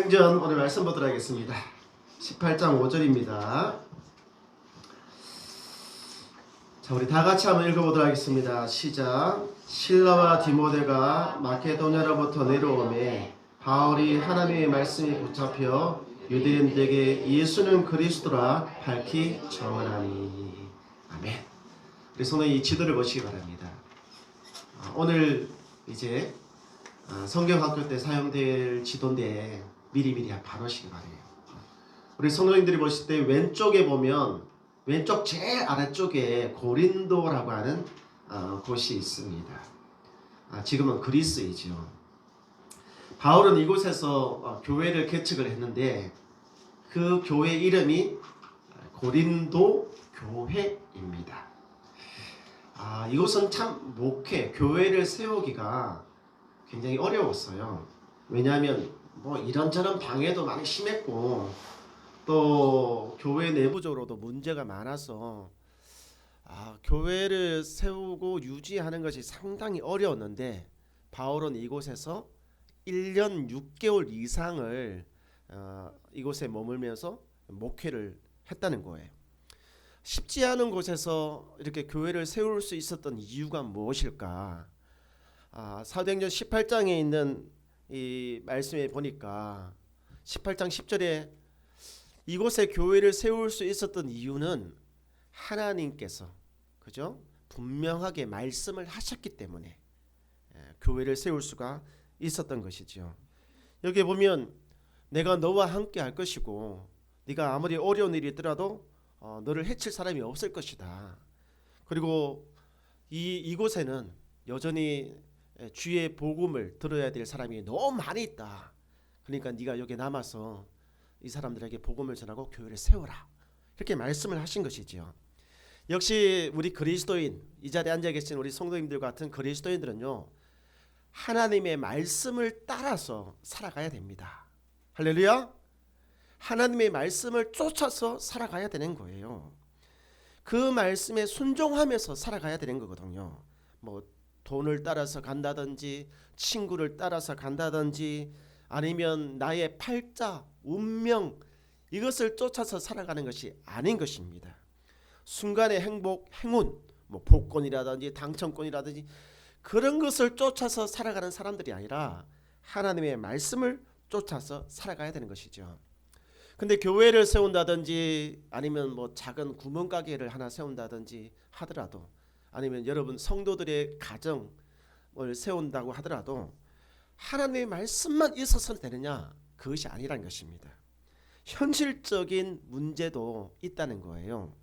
사도행전 오늘 말씀 보도록 하겠습니다. 18장 5절입니다. 자, 우리 다 같이 한번 읽어보도록 하겠습니다. 시작. 실라와 디모데가 마케도냐로부터 내려오매 바울이 하나님의 말씀에 붙잡혀 유대인들에게 예수는 그리스도라 밝히 전하니. 아멘. 우리 손에 이 지도를 보시기 바랍니다. 오늘 이제 성경학교 때 사용될 지도인데 미리미리 봐놓으시기 바래요. 우리 성도님들이 보실 때 왼쪽에 보면 왼쪽 제일 아래쪽에 고린도라고 하는 곳이 있습니다. 지금은 그리스이죠. 바울은 이곳에서 교회를 개척을 했는데 그 교회 이름이 고린도 교회입니다. 이곳은 참 목회, 교회를 세우기가 굉장히 어려웠어요. 왜냐하면 뭐 이런저런 방해도 많이 심했고 또 교회 내부적으로도 문제가 많아서 교회를 세우고 유지하는 것이 상당히 어려웠는데 바울은 이곳에서 1년 6개월 이상을 이곳에 머물면서 목회를 했다는 거예요. 쉽지 않은 곳에서 이렇게 교회를 세울 수 있었던 이유가 무엇일까? 사도행전 18장에 있는 이 말씀에 보니까 18장 10절에 이곳에 교회를 세울 수 있었던 이유는 하나님께서 그죠? 분명하게 말씀을 하셨기 때문에 교회를 세울 수가 있었던 것이죠. 여기 보면 내가 너와 함께 할 것이고 네가 아무리 어려운 일이 있더라도 너를 해칠 사람이 없을 것이다. 그리고 이곳에는 여전히 주의 복음을 들어야 될 사람이 너무 많이 있다. 그러니까 네가 여기 남아서 이 사람들에게 복음을 전하고 교회를 세워라. 이렇게 말씀을 하신 것이지요. 역시 우리 그리스도인, 이 자리에 앉아 계신 우리 성도님들 같은 그리스도인들은요, 하나님의 말씀을 따라서 살아가야 됩니다. 할렐루야. 하나님의 말씀을 쫓아서 살아가야 되는 거예요. 그 말씀에 순종하면서 살아가야 되는 거거든요. 뭐 돈을 따라서 간다든지 친구를 따라서 간다든지 아니면 나의 팔자, 운명 이것을 쫓아서 살아가는 것이 아닌 것입니다. 순간의 행복, 행운, 뭐 복권이라든지 당첨권이라든지 그런 것을 쫓아서 살아가는 사람들이 아니라 하나님의 말씀을 쫓아서 살아가야 되는 것이죠. 근데 교회를 세운다든지 아니면 뭐 작은 구멍가게를 하나 세운다든지 하더라도 아니면 여러분 성도들의 가정을 세운다고 하더라도 하나님의 말씀만 있어서는 되느냐? 그것이 아니라는 것입니다. 현실적인 문제도 있다는 거예요.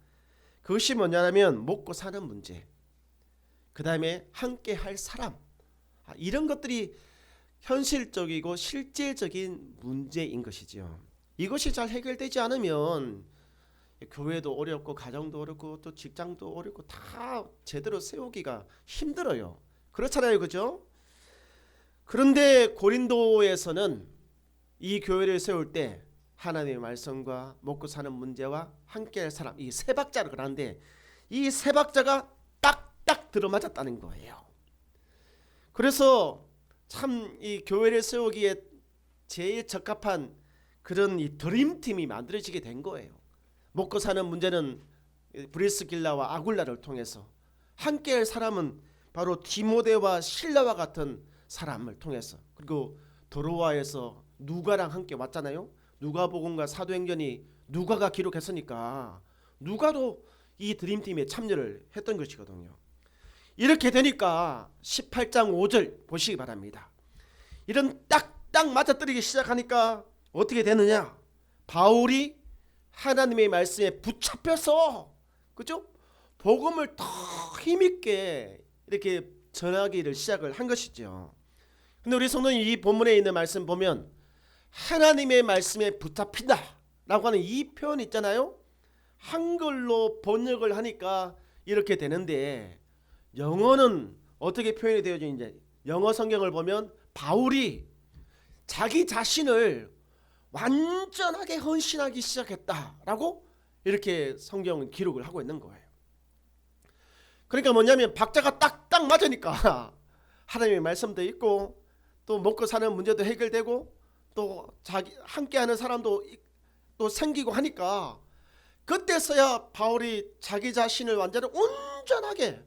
그것이 뭐냐면 먹고 사는 문제, 그 다음에 함께 할 사람, 이런 것들이 현실적이고 실제적인 문제인 것이죠. 이것이 잘 해결되지 않으면 교회도 어렵고 가정도 어렵고 또 직장도 어렵고 다 제대로 세우기가 힘들어요. 그렇잖아요, 그죠? 그런데 고린도에서는 이 교회를 세울 때 하나님의 말씀과 먹고 사는 문제와 함께할 사람, 이 세 박자를 그러는데 이 세 박자가 딱딱 들어맞았다는 거예요. 그래서 참 이 교회를 세우기에 제일 적합한 그런 이 드림팀이 만들어지게 된 거예요. 먹고 사는 문제는 브리스길라와 아굴라를 통해서, 함께할 사람은 바로 디모데와 실라와 같은 사람을 통해서, 그리고 도로아에서 누가랑 함께 왔잖아요. 누가복음과 사도행전이 누가가 기록했으니까 누가도 이 드림팀에 참여를 했던 것이거든요. 이렇게 되니까 18장 5절 보시기 바랍니다. 이런 딱딱 맞아떨리기 시작하니까 어떻게 되느냐? 바울이 하나님의 말씀에 붙잡혀서 그죠? 복음을 더 힘있게 이렇게 전하기를 시작을 한 것이죠. 근데 우리 성도님 이 본문에 있는 말씀 보면 하나님의 말씀에 붙잡힌다 라고 하는 이 표현 있잖아요. 한글로 번역을 하니까 이렇게 되는데 영어는 어떻게 표현이 되어져 있는지, 영어 성경을 보면 바울이 자기 자신을 완전하게 헌신하기 시작했다라고 이렇게 성경은 기록을 하고 있는 거예요. 그러니까 뭐냐면 박자가 딱딱 맞으니까 하나님의 말씀도 있고 또 먹고 사는 문제도 해결되고 또 자기 함께하는 사람도 또 생기고 하니까 그때서야 바울이 자기 자신을 완전히 온전하게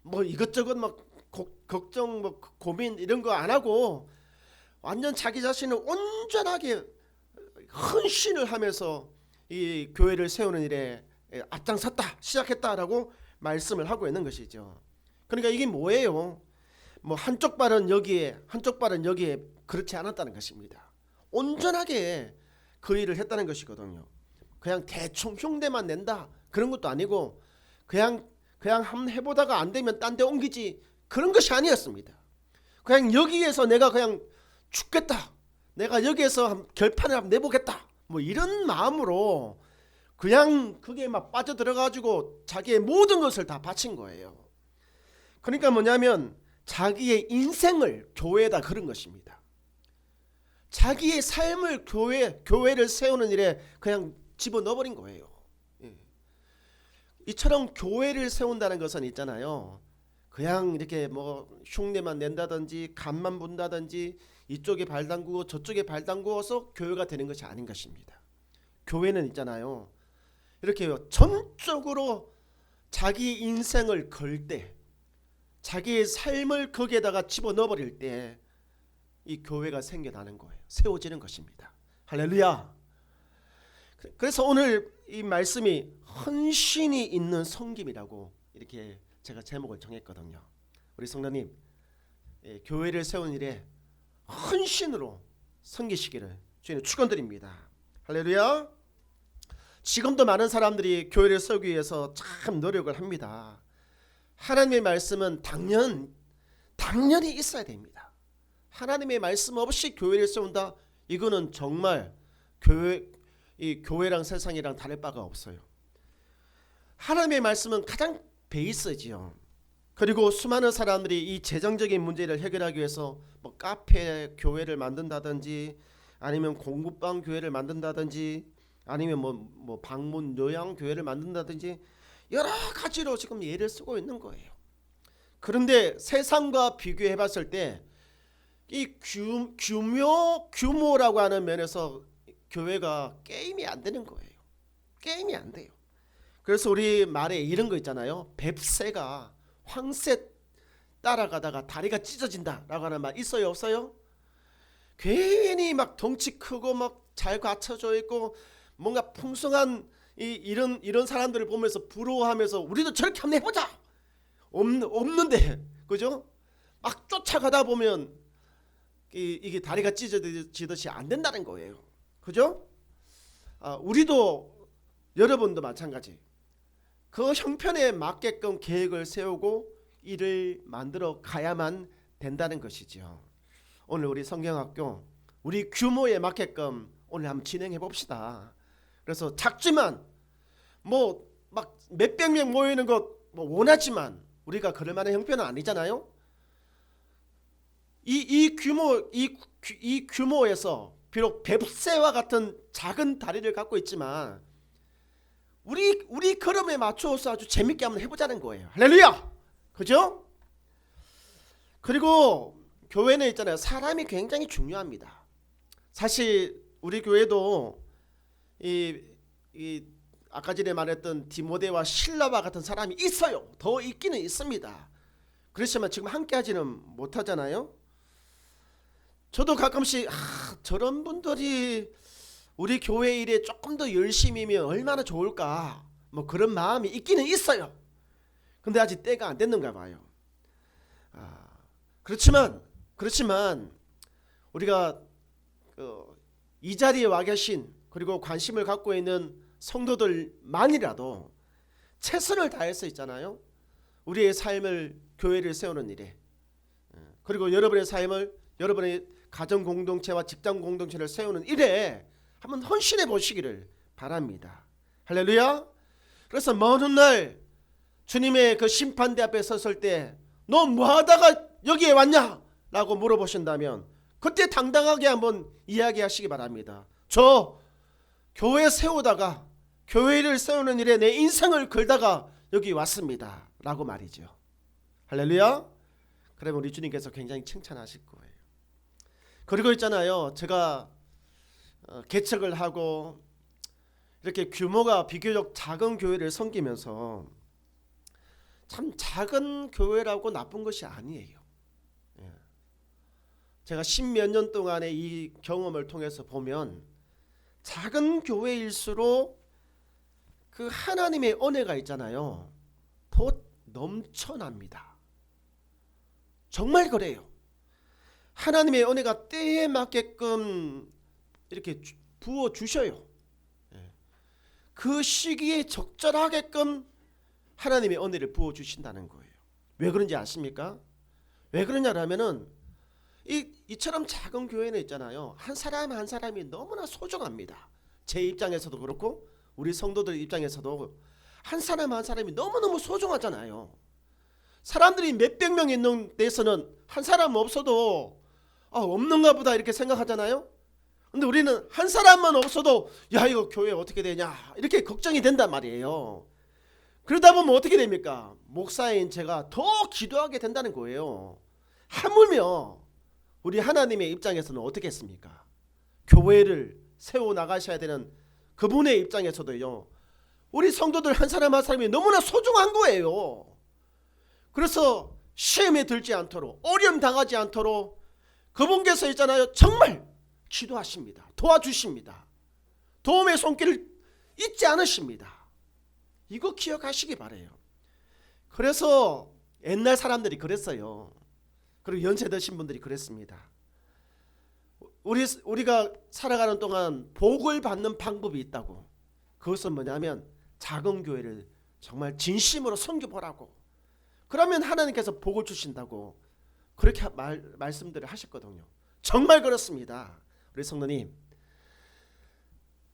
뭐 이것저것 막 걱정 뭐 고민 이런 거 안 하고 완전 자기 자신을 온전하게 헌신을 하면서 이 교회를 세우는 일에 앞장섰다 시작했다라고 말씀을 하고 있는 것이죠. 그러니까 이게 뭐예요? 뭐 한쪽 발은 여기에 한쪽 발은 여기에 그렇지 않았다는 것입니다. 온전하게 그 일을 했다는 것이거든요. 그냥 대충 흉내만 낸다 그런 것도 아니고 그냥 한번 해보다가 안 되면 딴 데 옮기지 그런 것이 아니었습니다. 그냥 여기에서 내가 그냥 죽겠다, 내가 여기에서 결판을 한번 내보겠다, 뭐 이런 마음으로 그냥 그게 막 빠져들어가지고 자기의 모든 것을 다 바친 거예요. 그러니까 뭐냐면 자기의 인생을 교회에다 걸은 것입니다. 자기의 삶을 교회를 세우는 일에 그냥 집어넣어버린 거예요. 이처럼 교회를 세운다는 것은 있잖아요. 그냥 이렇게 뭐 흉내만 낸다든지 간만 본다든지 이쪽에 발 담그고 저쪽에 발 담그어서 교회가 되는 것이 아닌 것입니다. 교회는 있잖아요. 이렇게 전적으로 자기 인생을 걸 때, 자기의 삶을 거기에다가 집어넣어버릴 때 이 교회가 생겨나는 거예요. 세워지는 것입니다. 할렐루야. 그래서 오늘 이 말씀이 헌신이 있는 섬김이라고 이렇게 제가 제목을 정했거든요. 우리 성도님, 교회를 세운 일에 헌신으로 섬기시기를 주님 축원드립니다. 할렐루야. 지금도 많은 사람들이 교회를 세우기 위해서 참 노력을 합니다. 하나님의 말씀은 당연히 있어야 됩니다. 하나님의 말씀 없이 교회를 세운다? 이거는 정말 교회랑 세상이랑 다를 바가 없어요. 하나님의 말씀은 가장 베이스지요. 그리고 수많은 사람들이 이 재정적인 문제를 해결하기 위해서 뭐 카페 교회를 만든다든지 아니면 공부방 교회를 만든다든지 아니면 뭐 방문 요양 교회를 만든다든지 여러 가지로 지금 예를 쓰고 있는 거예요. 그런데 세상과 비교해 봤을 때 이 규모라고 하는 면에서 교회가 게임이 안 되는 거예요. 게임이 안 돼요. 그래서 우리 말에 이런 거 있잖아요. 뱁새가 황새 따라가다가 다리가 찢어진다라고 하는 말 있어요, 없어요? 괜히 막 덩치 크고 막 잘 갖춰져 있고 뭔가 풍성한 이런 사람들을 보면서 부러워하면서 우리도 저렇게 한번 해보자. 없는데, 그죠? 막 쫓아가다 보면 이게 다리가 찢어지듯이 안 된다는 거예요. 그죠? 우리도 여러분도 마찬가지. 그 형편에 맞게끔 계획을 세우고 일을 만들어 가야만 된다는 것이죠. 오늘 우리 성경학교 우리 규모에 맞게끔 오늘 한번 진행해 봅시다. 그래서 작지만 뭐 막 몇백 명 모이는 것 뭐 원하지만 우리가 그럴 만한 형편은 아니잖아요. 이 규모에서 비록 뱁새와 같은 작은 다리를 갖고 있지만 우리 걸음에 맞춰서 아주 재밌게 한번 해보자는 거예요. 할렐루야. 그죠? 그리고 교회는 있잖아요. 사람이 굉장히 중요합니다. 사실 우리 교회도 아까 전에 말했던 디모데와 실라와 같은 사람이 있어요. 더 있기는 있습니다. 그렇지만 지금 함께 하지는 못하잖아요. 저도 가끔씩 저런 분들이 우리 교회 일에 조금 더 열심히면 얼마나 좋을까 뭐 그런 마음이 있기는 있어요. 근데 아직 때가 안 됐는가 봐요. 그렇지만 우리가 이 자리에 와 계신 그리고 관심을 갖고 있는 성도들만이라도 최선을 다해서 있잖아요. 우리의 삶을 교회를 세우는 일에 그리고 여러분의 삶을 여러분의 가정 공동체와 직장 공동체를 세우는 일에 한번 헌신해 보시기를 바랍니다. 할렐루야. 그래서 먼 훗날 주님의 그 심판대 앞에 섰을 때 너 뭐하다가 여기에 왔냐? 라고 물어보신다면 그때 당당하게 한번 이야기하시기 바랍니다. 저 교회 세우다가 교회를 세우는 일에 내 인생을 걸다가 여기 왔습니다. 라고 말이죠. 할렐루야. 그러면 우리 주님께서 굉장히 칭찬하실 거예요. 그리고 있잖아요. 제가 개척을 하고 이렇게 규모가 비교적 작은 교회를 섬기면서 참 작은 교회라고 나쁜 것이 아니에요. 제가 10몇 년 동안의 이 경험을 통해서 보면 작은 교회일수록 그 하나님의 은혜가 있잖아요. 더 넘쳐납니다. 정말 그래요. 하나님의 은혜가 때에 맞게끔 이렇게 부어 주셔요. 그 시기에 적절하게끔 하나님의 은혜를 부어 주신다는 거예요. 왜 그런지 아십니까? 왜 그러냐라면은 이처럼 작은 교회는 있잖아요. 한 사람 한 사람이 너무나 소중합니다. 제 입장에서도 그렇고 우리 성도들 입장에서도 한 사람 한 사람이 너무너무 소중하잖아요. 사람들이 몇백 명 있는 데서는 한 사람 없어도 없는가 보다 이렇게 생각하잖아요. 근데 우리는 한 사람만 없어도 야 이거 교회 어떻게 되냐 이렇게 걱정이 된단 말이에요. 그러다 보면 어떻게 됩니까? 목사인 제가 더 기도하게 된다는 거예요. 하물며 우리 하나님의 입장에서는 어떻게 했습니까? 교회를 세워나가셔야 되는 그분의 입장에서도요. 우리 성도들 한 사람 한 사람이 너무나 소중한 거예요. 그래서 시험에 들지 않도록 어려움 당하지 않도록 그분께서 있잖아요. 정말 기도하십니다. 도와주십니다. 도움의 손길을 잊지 않으십니다. 이거 기억하시기 바라요. 그래서 옛날 사람들이 그랬어요. 그리고 연세 드신 분들이 그랬습니다. 우리가 살아가는 동안 복을 받는 방법이 있다고. 그것은 뭐냐면 작은 교회를 정말 진심으로 섬겨보라고. 그러면 하나님께서 복을 주신다고 그렇게 말씀들을 하셨거든요. 정말 그렇습니다. 우리 성도님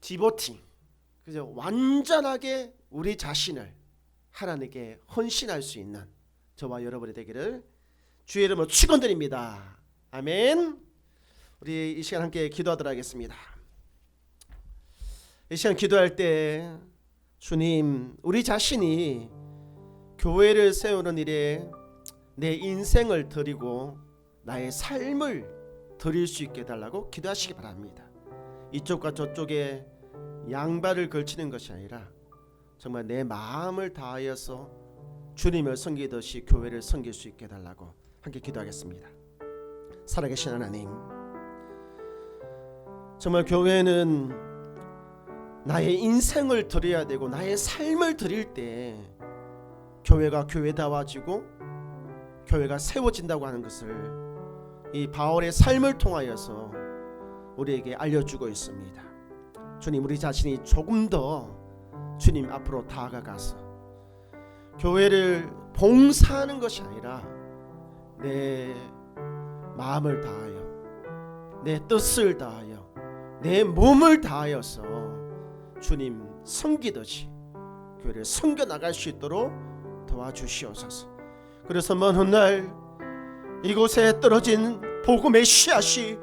디보팅 그죠? 완전하게 우리 자신을 하나님께 헌신할 수 있는 저와 여러분이 되기를 주의 이름으로 축원드립니다. 아멘. 우리 이 시간 함께 기도하도록 하겠습니다. 이 시간 기도할 때 주님 우리 자신이 교회를 세우는 일에 내 인생을 드리고 나의 삶을 드릴 수 있게 해달라고 기도하시기 바랍니다. 이쪽과 저쪽에 양발을 걸치는 것이 아니라 정말 내 마음을 다하여서 주님을 섬기듯이 교회를 섬길 수 있게 해달라고 함께 기도하겠습니다. 살아계신 하나님, 정말 교회는 나의 인생을 드려야 되고 나의 삶을 드릴 때 교회가 교회다워지고 교회가 세워진다고 하는 것을 이 바울의 삶을 통하여서 우리에게 알려주고 있습니다. 주님 우리 자신이 조금 더 주님 앞으로 다가가서 교회를 봉사하는 것이 아니라 내 마음을 다하여 내 뜻을 다하여 내 몸을 다하여서 주님 섬기듯이 교회를 섬겨나갈 수 있도록 도와주시옵소서. 그래서 먼 훗날 이곳에 떨어진 복음의 씨앗이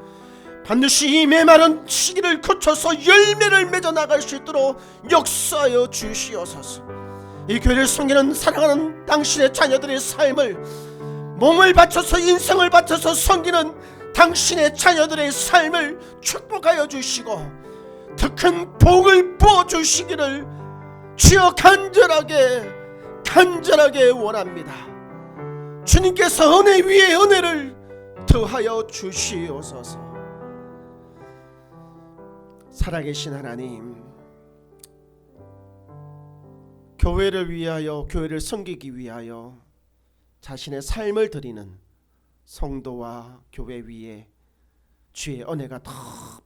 반드시 이 메마른 시기를 거쳐서 열매를 맺어 나갈 수 있도록 역사하여 주시옵소서. 이 교회를 섬기는 사랑하는 당신의 자녀들의 삶을 몸을 바쳐서 인생을 바쳐서 섬기는 당신의 자녀들의 삶을 축복하여 주시고 더 큰 복을 부어주시기를 주여 간절하게 원합니다. 주님께서 은혜 위에 은혜를 더하여 주시옵소서. 살아계신 하나님, 교회를 위하여 교회를 섬기기 위하여 자신의 삶을 드리는 성도와 교회 위에 주의 은혜가 더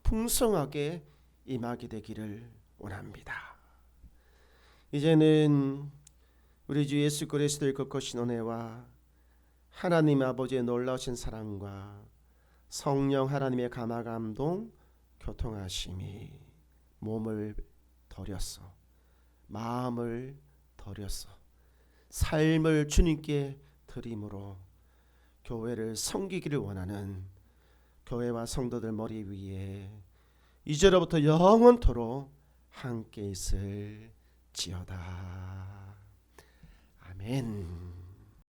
풍성하게 임하게 되기를 원합니다. 이제는 우리 주 예수 그리스도의 거룩하신 은혜와 하나님 아버지의 놀라우신 사랑과 성령 하나님의 감화감동 교통하심이 몸을 더렸어 마음을 더렸어 삶을 주님께 드림으로 교회를 섬기기를 원하는 교회와 성도들 머리 위에 이제로부터 영원토록 함께 있을지어다. 아멘.